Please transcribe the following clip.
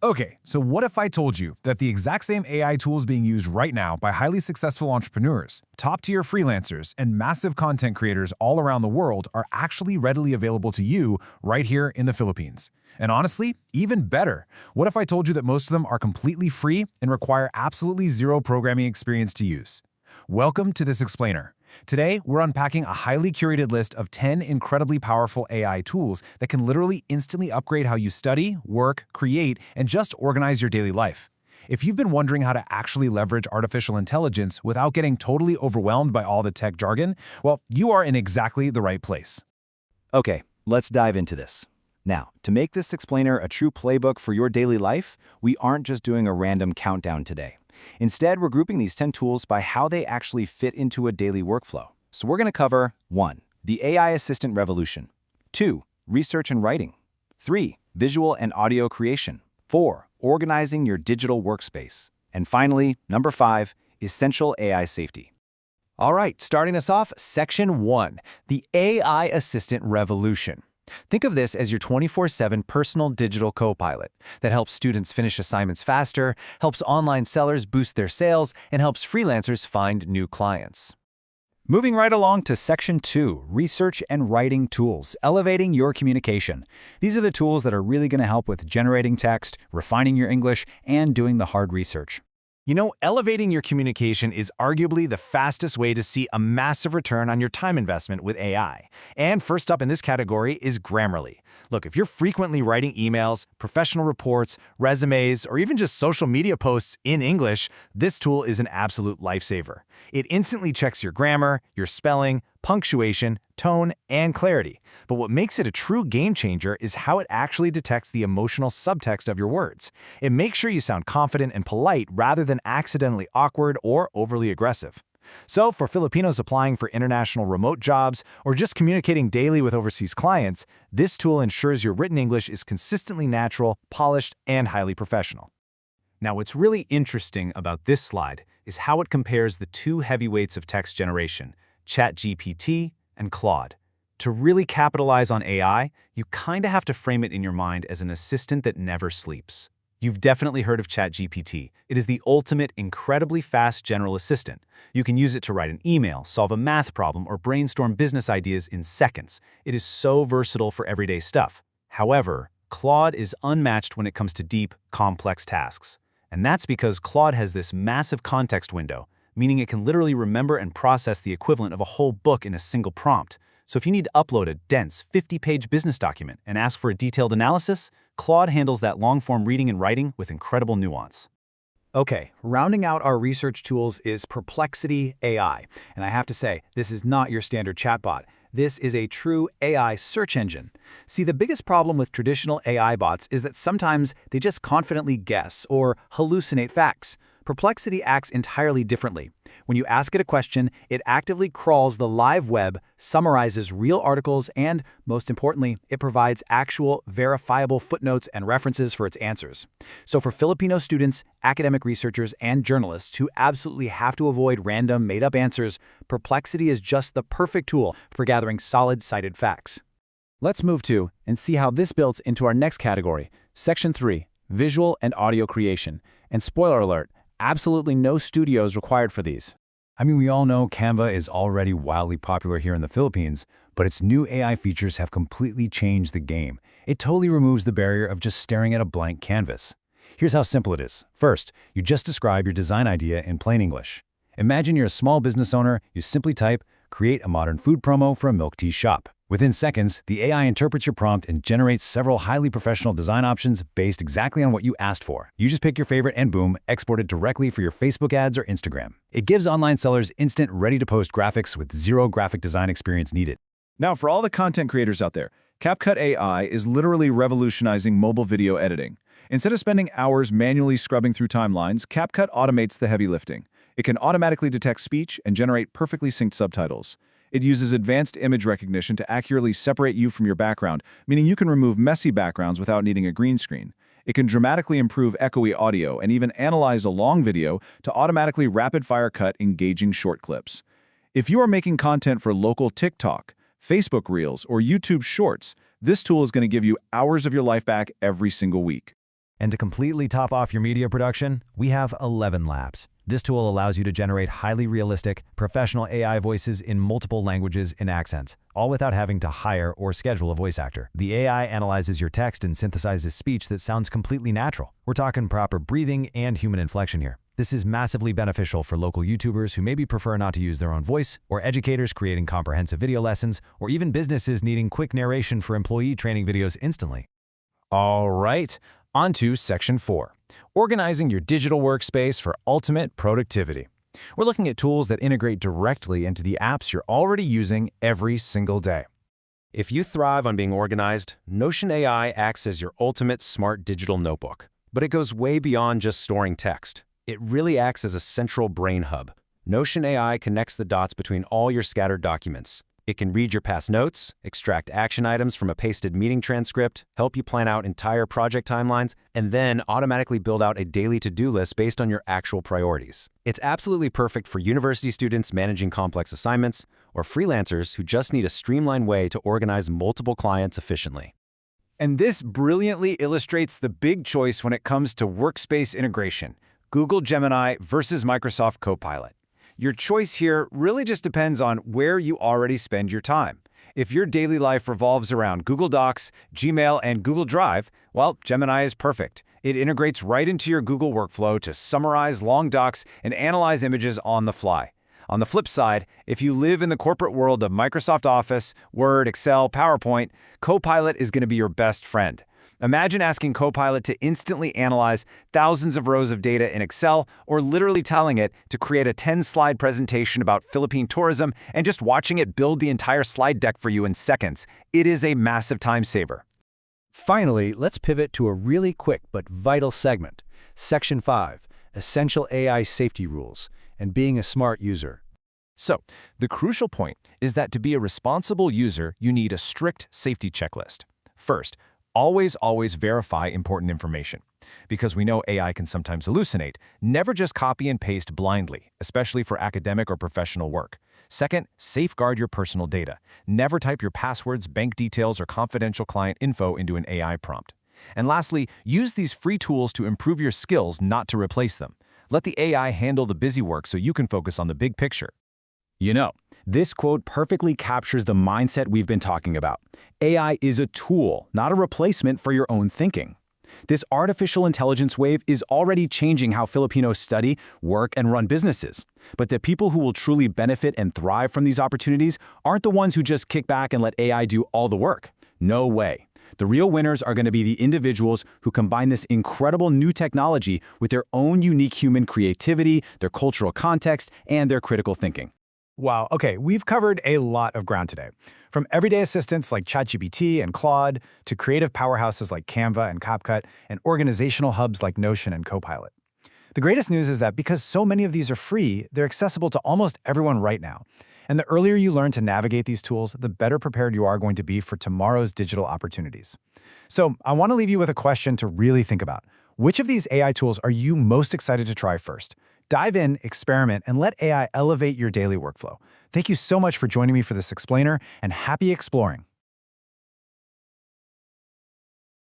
Okay, so what if I told you that the exact same AI tools being used right now by highly successful entrepreneurs, top-tier freelancers, and massive content creators all around the world are actually readily available to you right here in the Philippines? And honestly, even better, what if I told you that most of them are completely free and require absolutely zero programming experience to use? Welcome to this explainer. Today, we're unpacking a highly curated list of 10 incredibly powerful AI tools that can literally instantly upgrade how you study, work, create, and just organize your daily life. If you've been wondering how to actually leverage artificial intelligence without getting totally overwhelmed by all the tech jargon, well, you are in exactly the right place. Okay, let's dive into this. Now, to make this explainer a true playbook for your daily life, we aren't just doing a random countdown today. Instead, we're grouping these 10 tools by how they actually fit into a daily workflow. So we're going to cover 1. The AI assistant revolution. 2. Research and writing. 3. Visual and audio creation. 4. Organizing your digital workspace. And finally, number 5. Essential AI safety. All right, starting us off, Section 1, the AI assistant revolution. Think of this as your 24/7 personal digital Copilot that helps students finish assignments faster, helps online sellers boost their sales, and helps freelancers find new clients. Moving right along to Section 2, Research and Writing Tools, Elevating Your Communication. These are the tools that are really going to help with generating text, refining your English, and doing the hard research. You know, elevating your communication is arguably the fastest way to see a massive return on your time investment with AI. And first up in this category is Grammarly. Look, if you're frequently writing emails, professional reports, resumes, or even just social media posts in English, this tool is an absolute lifesaver. It instantly checks your grammar, your spelling, punctuation, tone, and clarity. But what makes it a true game changer is how it actually detects the emotional subtext of your words. It makes sure you sound confident and polite rather than accidentally awkward or overly aggressive. So for Filipinos applying for international remote jobs or just communicating daily with overseas clients, this tool ensures your written English is consistently natural, polished, and highly professional. Now, what's really interesting about this slide is how it compares the two heavyweights of text generation, ChatGPT and Claude. To really capitalize on AI, you kind of have to frame it in your mind as an assistant that never sleeps. You've definitely heard of ChatGPT. It is the ultimate, incredibly fast general assistant. You can use it to write an email, solve a math problem, or brainstorm business ideas in seconds. It is so versatile for everyday stuff. However, Claude is unmatched when it comes to deep, complex tasks. And that's because Claude has this massive context window, meaning it can literally remember and process the equivalent of a whole book in a single prompt. So if you need to upload a dense 50-page business document and ask for a detailed analysis, Claude handles that long-form reading and writing with incredible nuance. Okay, rounding out our research tools is Perplexity AI. And I have to say, this is not your standard chatbot. This is a true AI search engine. See, the biggest problem with traditional AI bots is that sometimes they just confidently guess or hallucinate facts. Perplexity acts entirely differently. When you ask it a question, it actively crawls the live web, summarizes real articles, and, most importantly, it provides actual, verifiable footnotes and references for its answers. So for Filipino students, academic researchers, and journalists who absolutely have to avoid random, made-up answers, Perplexity is just the perfect tool for gathering solid, cited facts. Let's move to and see how this builds into our next category, Section 3, Visual and Audio Creation. And spoiler alert, absolutely no studios required for these. I mean, we all know Canva is already wildly popular here in the Philippines, but its new AI features have completely changed the game. It totally removes the barrier of just staring at a blank canvas. Here's how simple it is. First, you just describe your design idea in plain English. Imagine you're a small business owner, you simply type, "Create a modern food promo for a milk tea shop." Within seconds, the AI interprets your prompt and generates several highly professional design options based exactly on what you asked for. You just pick your favorite and boom, export it directly for your Facebook ads or Instagram. It gives online sellers instant, ready-to-post graphics with zero graphic design experience needed. Now, for all the content creators out there, CapCut AI is literally revolutionizing mobile video editing. Instead of spending hours manually scrubbing through timelines, CapCut automates the heavy lifting. It can automatically detect speech and generate perfectly synced subtitles. It uses advanced image recognition to accurately separate you from your background, meaning you can remove messy backgrounds without needing a green screen. It can dramatically improve echoey audio and even analyze a long video to automatically rapid-fire cut engaging short clips. If you are making content for local TikTok, Facebook Reels, or YouTube Shorts, this tool is going to give you hours of your life back every single week. And to completely top off your media production, we have ElevenLabs. This tool allows you to generate highly realistic, professional AI voices in multiple languages and accents, all without having to hire or schedule a voice actor. The AI analyzes your text and synthesizes speech that sounds completely natural. We're talking proper breathing and human inflection here. This is massively beneficial for local YouTubers who maybe prefer not to use their own voice, or educators creating comprehensive video lessons, or even businesses needing quick narration for employee training videos instantly. All right, on to Section 4, organizing your digital workspace for ultimate productivity. We're looking at tools that integrate directly into the apps you're already using every single day. If you thrive on being organized, Notion AI acts as your ultimate smart digital notebook. But it goes way beyond just storing text. It really acts as a central brain hub. Notion AI connects the dots between all your scattered documents. It can read your past notes, extract action items from a pasted meeting transcript, help you plan out entire project timelines, and then automatically build out a daily to-do list based on your actual priorities. It's absolutely perfect for university students managing complex assignments or freelancers who just need a streamlined way to organize multiple clients efficiently. And this brilliantly illustrates the big choice when it comes to workspace integration: Google Gemini versus Microsoft Copilot. Your choice here really just depends on where you already spend your time. If your daily life revolves around Google Docs, Gmail, and Google Drive, well, Gemini is perfect. It integrates right into your Google workflow to summarize long docs and analyze images on the fly. On the flip side, if you live in the corporate world of Microsoft Office, Word, Excel, PowerPoint, Copilot is going to be your best friend. Imagine asking Copilot to instantly analyze thousands of rows of data in Excel, or literally telling it to create a 10-slide presentation about Philippine tourism and just watching it build the entire slide deck for you in seconds. It is a massive time saver. Finally, let's pivot to a really quick but vital segment. Section 5, Essential AI Safety Rules and Being a Smart User. So, the crucial point is that to be a responsible user, you need a strict safety checklist. First, always verify important information. Because we know AI can sometimes hallucinate, never just copy and paste blindly, especially for academic or professional work. Second, safeguard your personal data. Never type your passwords, bank details, or confidential client info into an AI prompt. And lastly, use these free tools to improve your skills, not to replace them. Let the AI handle the busy work so you can focus on the big picture. You know, this quote perfectly captures the mindset we've been talking about. AI is a tool, not a replacement for your own thinking. This artificial intelligence wave is already changing how Filipinos study, work, and run businesses. But the people who will truly benefit and thrive from these opportunities aren't the ones who just kick back and let AI do all the work. No way. The real winners are going to be the individuals who combine this incredible new technology with their own unique human creativity, their cultural context, and their critical thinking. Wow, okay, we've covered a lot of ground today. From everyday assistants like ChatGPT and Claude, to creative powerhouses like Canva and CapCut, and organizational hubs like Notion and Copilot. The greatest news is that because so many of these are free, they're accessible to almost everyone right now. And the earlier you learn to navigate these tools, the better prepared you are going to be for tomorrow's digital opportunities. So I want to leave you with a question to really think about. Which of these AI tools are you most excited to try first? Dive in, experiment, and let AI elevate your daily workflow. Thank you so much for joining me for this explainer, and happy exploring.